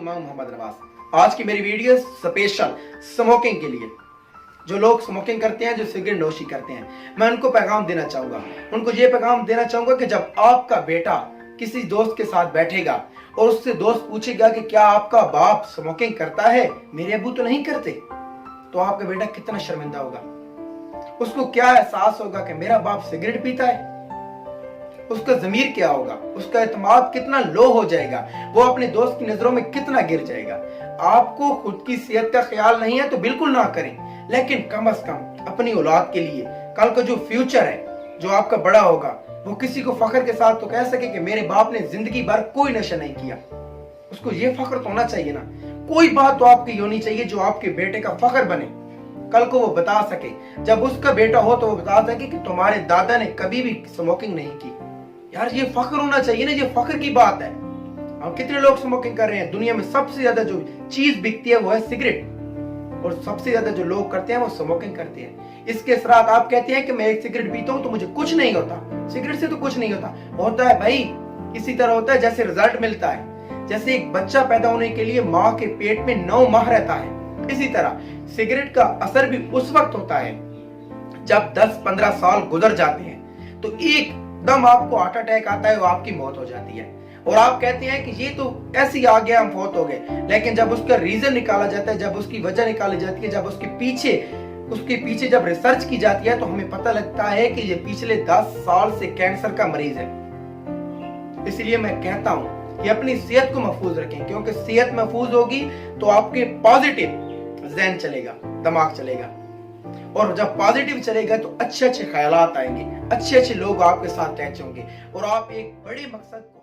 तो मैं मोहम्मद नवाज। आज की मेरी वीडियो स्पेशल स्मोकिंग के लिए। जो लोग स्मोकिंग करते हैं, जो सिगरेट नोशी करते हैं, मैं उनको पैगाम देना चाहूंगा। उनको ये पैगाम देना चाहूंगा कि जब आपका बेटा किसी दोस्त के साथ बैठेगा और उससे दोस्त पूछेगा कि क्या आपका बाप स्मोकिंग करता है, मेरे अबू तो नहीं करते, तो आपका बेटा कितना शर्मिंदा होगा। उसको क्या एहसास होगा कि मेरा बाप सिगरेट पीता है। उसका ज़मीर क्या होगा, उसका एतमाद कितना लो हो जाएगा, वो अपने दोस्त की नजरों में कितना गिर जाएगा। आपको खुद की सेहत का ख्याल नहीं है तो बिल्कुल ना करें, लेकिन कम से कम अपनी औलाद के लिए, कल का जो फ्यूचर है, जो आपका बड़ा होगा, वो किसी को फख्र के साथ तो कह सके कि मेरे बाप ने जिंदगी भर कोई नशा नहीं किया। उसको ये फख्र तो होना चाहिए ना। कोई बात तो आपकी होनी चाहिए जो आपके बेटे का फख्र बने। कल को वो बता सके, जब उसका बेटा हो तो वो बता सके कि तुम्हारे दादा ने कभी भी स्मोकिंग नहीं की। यार ये फख्र होना चाहिए ना, ये फख्र की बात है। अब कितने लोग स्मोकिंग कर रहे हैं। दुनिया में सबसे ज्यादा जो चीज बिकती है वो है सिगरेट, और सबसे ज्यादा जो लोग करते हैं वो स्मोकिंग करते हैं। इसके असरात आप कहते हैं कि मैं एक सिगरेट पीता हूं तो मुझे कुछ नहीं होता। सिगरेट से तो कुछ नहीं होता है भाई। इसी तरह होता है जैसे रिजल्ट मिलता है। जैसे एक बच्चा पैदा होने के लिए माँ के पेट में 9 माह रहता है, इसी तरह सिगरेट का असर भी उस वक्त होता है जब 10-15 साल गुजर जाते हैं तो एकदम आपको हार्ट अटैक आता है, वो आपकी मौत हो जाती है। और आप कहते हैं कि ये तो ऐसे ही आ गया, हम फौत हो गए। लेकिन जब उसका रीजन निकाला जाता है, जब उसकी वजह निकाली जाती है, जब उसके पीछे जब रिसर्च की जाती है, तो हमें पता लगता है कि ये पिछले 10 साल से कैंसर का मरीज है। इसलिए मैं कहता हूं कि अपनी सेहत को महफूज रखें, क्योंकि सेहत महफूज होगी तो आपके पॉजिटिव ज़हन चलेगा, दिमाग चलेगा, और जब पॉजिटिव चलेगा तो अच्छे अच्छे ख्यालात आएंगे, अच्छे अच्छे लोग आपके साथ अटैच होंगे, और आप एक बड़े मकसद को